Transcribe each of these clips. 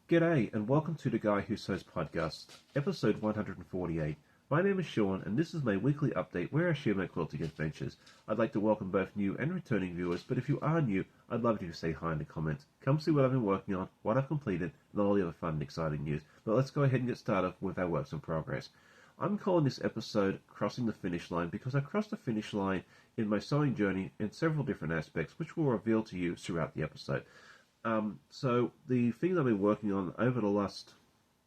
G'day, and welcome to the Guy Who Sews podcast, episode 148. My name is Sean, and this is my weekly update where I share my quilting adventures. I'd like to welcome both new and returning viewers, but if you are new, I'd love you to say hi in the comments. Come see what I've been working on, what I've completed, and all the other fun and exciting news. But let's go ahead and get started with our works in progress. I'm calling this episode Crossing the Finish Line because I crossed the finish line in my sewing journey in several different aspects, which will reveal to you throughout the episode. So the thing I've been working on over the last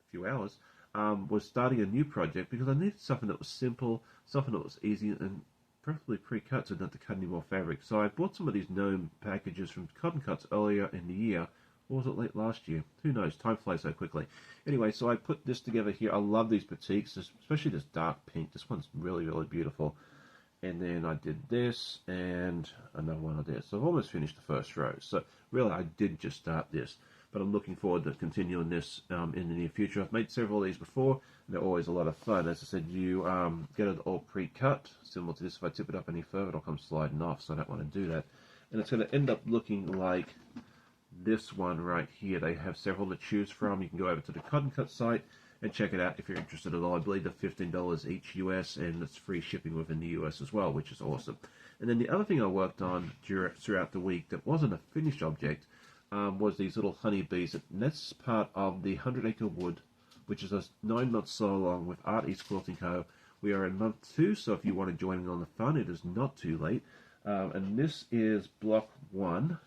few hours was starting a new project because I needed something that was simple, something that was easy, and preferably pre-cut so not to cut any more fabric. So I bought some of these gnome packages from Cotton Cuts earlier in the year. Or was it late last year? Who knows? Time flies so quickly. Anyway, so I put this together here. I love these batiks, especially this dark pink. This one's really, really beautiful. And then I did this and another one of this. So I've almost finished the first row. So really, I did just start this. But I'm looking forward to continuing this in the near future. I've made several of these before, and they're always a lot of fun. As I said, you get it all pre-cut, similar to this. If I tip it up any further, it'll come sliding off, so I don't want to do that. And it's going to end up looking like this one right here. They have several to choose from. You can go over to the Cotton Cut site and check it out if you're interested at all. I believe they're $15 each US, and it's free shipping within the US as well, which is awesome. And then the other thing I worked on throughout the week that wasn't a finished object was these little honeybees. And that's part of the 100 Acre Wood, which is a 9-month sew along with Art East Quilting Co. We are in month 2, so if you want to join in on the fun, it is not too late. And this is block 1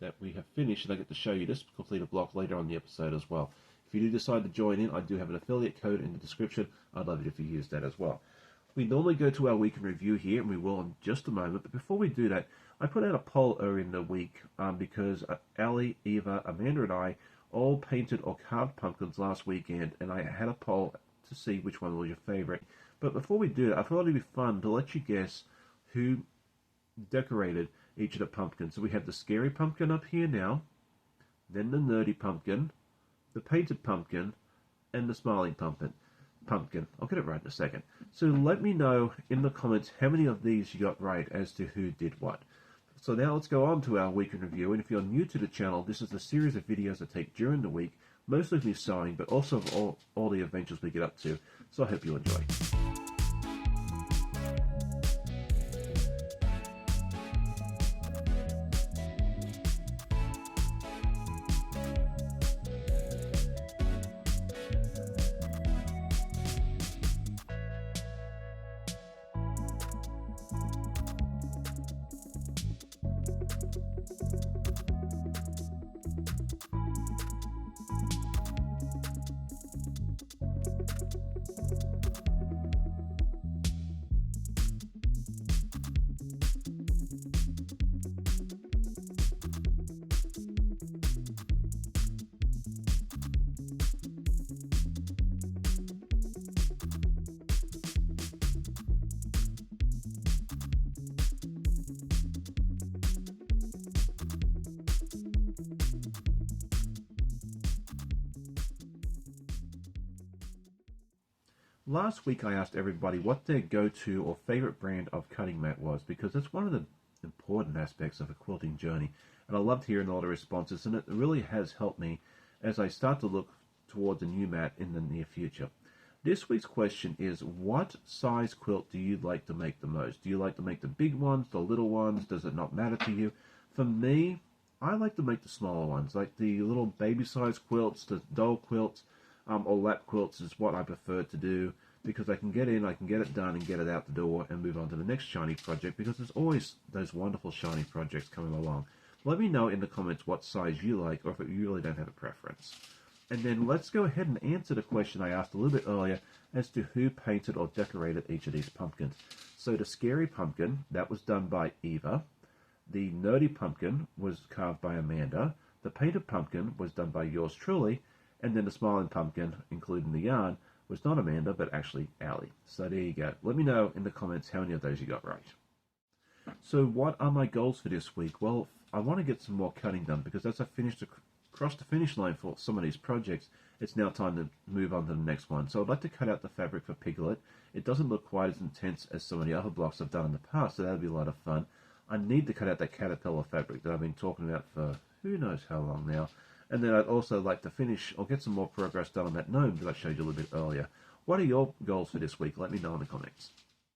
that we have finished, and I get to show you this completed block later on the episode as well. If you do decide to join in, I do have an affiliate code in the description. I'd love it if you use that as well. We normally go to our week in review here, and we will in just a moment. But before we do that, I put out a poll earlier in the week because Ali, Eva, Amanda, and I all painted or carved pumpkins last weekend, and I had a poll to see which one was your favorite. But before we do that, I thought it'd be fun to let you guess who decorated each of the pumpkins. So we have the scary pumpkin up here now, then the nerdy pumpkin, the painted pumpkin, and the smiling pumpkin. I'll get it right in a second. So let me know in the comments how many of these you got right as to who did what. So now let's go on to our week in review. And if you're new to the channel, this is a series of videos I take during the week, mostly of me sewing, but also of all the adventures we get up to. So I hope you enjoy. Last week I asked everybody what their go-to or favorite brand of cutting mat was, because that's one of the important aspects of a quilting journey, and I loved hearing all the responses, and it really has helped me as I start to look towards a new mat in the near future. This week's question is, what size quilt do you like to make the most? Do you like to make the big ones, the little ones? Does it not matter to you? For me, I like to make the smaller ones, like the little baby size quilts, the doll quilts, or lap quilts is what I prefer to do, because I can get in, I can get it done, and get it out the door and move on to the next shiny project, because there's always those wonderful shiny projects coming along. Let me know in the comments what size you like, or if you really don't have a preference. And then let's go ahead and answer the question I asked a little bit earlier as to who painted or decorated each of these pumpkins. So the scary pumpkin, that was done by Eva. The nerdy pumpkin was carved by Amanda. The painted pumpkin was done by yours truly. And then the smiling pumpkin, including the yarn, was not Amanda, but actually Ali. So there you go. Let me know in the comments how many of those you got right. So what are my goals for this week? Well, I want to get some more cutting done, because as I cross the finish line for some of these projects, it's now time to move on to the next one. So I'd like to cut out the fabric for Piglet. It doesn't look quite as intense as some of the other blocks I've done in the past, so that'll be a lot of fun. I need to cut out that caterpillar fabric that I've been talking about for who knows how long now. And then I'd also like to finish or get some more progress done on that gnome that I showed you a little bit earlier. What are your goals for this week? Let me know in the comments.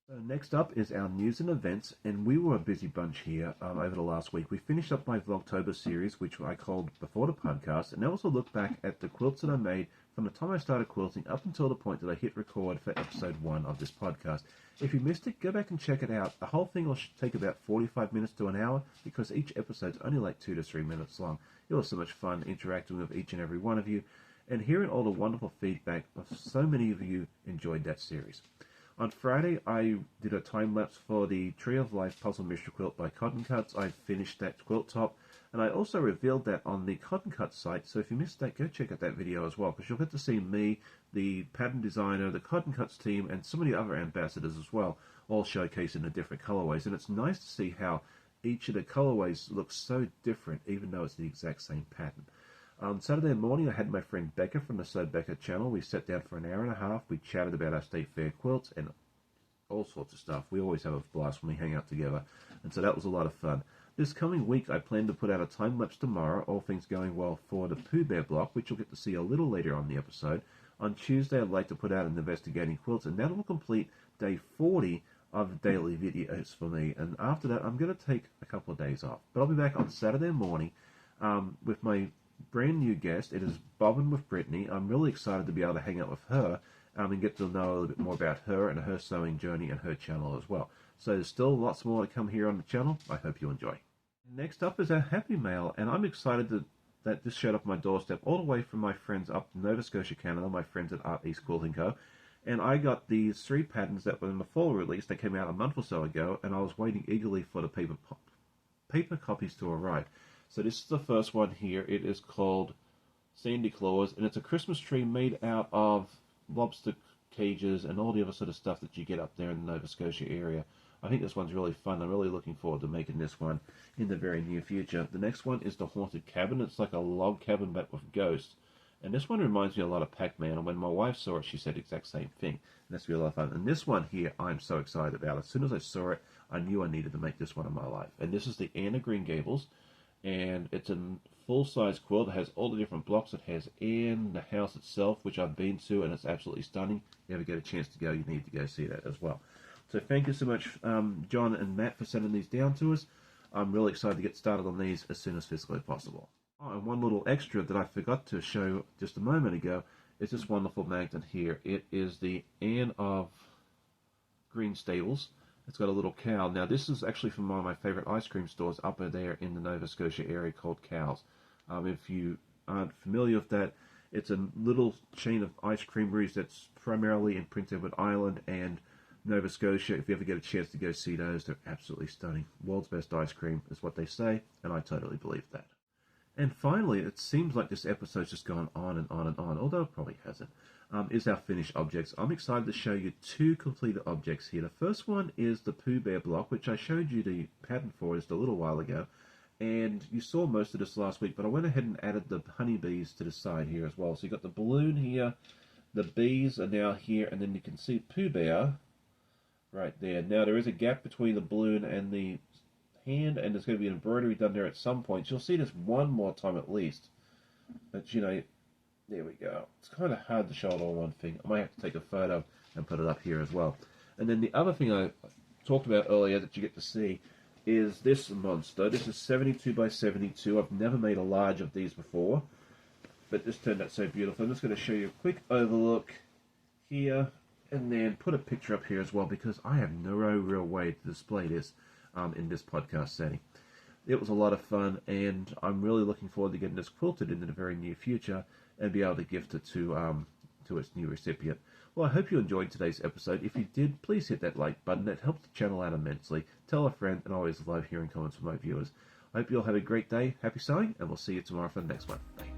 So next up is our news and events, and we were a busy bunch here over the last week. We finished up my Vlogtober series, which I called Before the Podcast, and that was a look back at the quilts that I made from the time I started quilting up until the point that I hit record for episode 1 of this podcast. If you missed it, go back and check it out. The whole thing will take about 45 minutes to an hour because each episode's only like 2 to 3 minutes long. It was so much fun interacting with each and every one of you and hearing all the wonderful feedback of so many of you enjoyed that series. On Friday, I did a time-lapse for the Tree of Life Puzzle Mystery Quilt by Cotton Cuts. I finished that quilt top, and I also revealed that on the Cotton Cuts site, so if you missed that, go check out that video as well, because you'll get to see me, the pattern designer, the Cotton Cuts team, and so many other ambassadors as well, all showcased in the different colorways, and it's nice to see how each of the colorways looks so different, even though it's the exact same pattern. On Saturday morning, I had my friend Becca from the Sew Becca channel. We sat down for an hour and a half. We chatted about our state fair quilts and all sorts of stuff. We always have a blast when we hang out together, and so that was a lot of fun. This coming week, I plan to put out a time-lapse tomorrow, all things going well, for the Pooh Bear block, which you'll get to see a little later on the episode. On Tuesday, I'd like to put out an investigating quilts, and that will complete day 40 of daily videos for me. And after that, I'm going to take a couple of days off. But I'll be back on Saturday morning with my brand new guest. It is Bobbin with Brittany. I'm really excited to be able to hang out with her and get to know a little bit more about her and her sewing journey and her channel as well. So there's still lots more to come here on the channel. I hope you enjoy. Next up is our Happy Mail, and I'm excited that this showed up my doorstep all the way from my friends up in Nova Scotia, Canada, my friends at Art East Quilting Co. And I got these 3 patterns that were in the fall release. They came out a month or so ago, and I was waiting eagerly for the paper copies to arrive. So this is the first one here. It is called Sandy Claus, and it's a Christmas tree made out of lobster cages and all the other sort of stuff that you get up there in the Nova Scotia area. I think this one's really fun. I'm really looking forward to making this one in the very near future. The next one is the Haunted Cabin. It's like a log cabin but with ghosts. And this one reminds me a lot of Pac-Man, and when my wife saw it, she said the exact same thing. And that's really a lot of fun. And this one here, I'm so excited about. As soon as I saw it, I knew I needed to make this one in my life. And this is the Anne of Green Gables, and it's a full-size quilt. It has all the different blocks. It has Anne, the house itself, which I've been to, and it's absolutely stunning. If you ever get a chance to go, you need to go see that as well. So thank you so much, John and Matt, for sending these down to us. I'm really excited to get started on these as soon as physically possible. Oh, and one little extra that I forgot to show just a moment ago is this wonderful magnet here. It is the Anne of Green Stables. It's got a little cow. Now, this is actually from one of my favorite ice cream stores up there in the Nova Scotia area called Cow's. If you aren't familiar with that, it's a little chain of ice creameries that's primarily in Prince Edward Island and Nova Scotia. If you ever get a chance to go see those, they're absolutely stunning. World's best ice cream is what they say, and I totally believe that. And finally, it seems like this episode's just gone on and on and on, although it probably hasn't, is our finished objects. I'm excited to show you 2 completed objects here. The first one is the Pooh Bear block, which I showed you the pattern for just a little while ago. And you saw most of this last week, but I went ahead and added the honeybees to the side here as well. So you've got the balloon here, the bees are now here, and then you can see Pooh Bear right there. Now, there is a gap between the balloon and the hand, and there's going to be an embroidery done there at some point. You'll see this one more time at least. But, you know, there we go. It's kind of hard to show it all in one thing. I might have to take a photo and put it up here as well. And then the other thing I talked about earlier that you get to see is this monster. This is 72 by 72. I've never made a large of these before, but this turned out so beautiful. I'm just going to show you a quick overlook here, and then put a picture up here as well, because I have no real way to display this in this podcast setting. It was a lot of fun, and I'm really looking forward to getting this quilted in the very near future and be able to gift it to its new recipient. Well, I hope you enjoyed today's episode. If you did, please hit that like button. It helps the channel out immensely. Tell a friend, and I always love hearing comments from my viewers. I hope you all have a great day. Happy sewing, and we'll see you tomorrow for the next one. Bye.